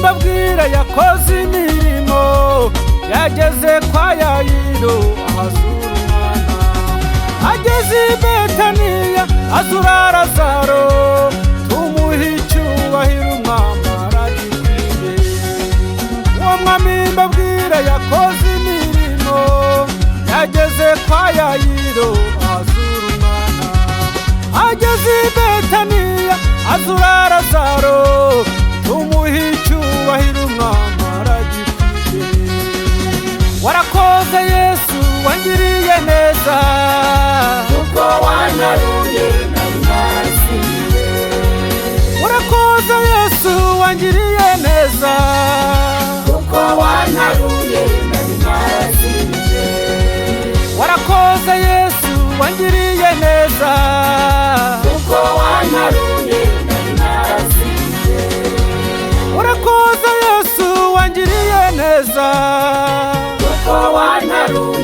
mbabwira yakoze imirimo, yageze kwa Yayiro ahasura umwana, ageze i Betaniya azura Lazaro, tumuha icyubahiro umwami aragikwiye. Uwo mwami mbabwira yakoze imirimo, yageze kwa Yayiro ahasura umwana, ageze i Betaniya azura Lazaro, tumuha icyubahiro umwami aragikwiye. Warakoze Yesu wangiriye neza, kuko wantaruye nari narasinze. warakoze Yesu wangiriye neza, kuko wantaruye nari narasinze. warakoze Yesu wangiriye neza, kuko wantaruye nari narasinze. warakoze Yesu wangiriye neza, kuko wantaruye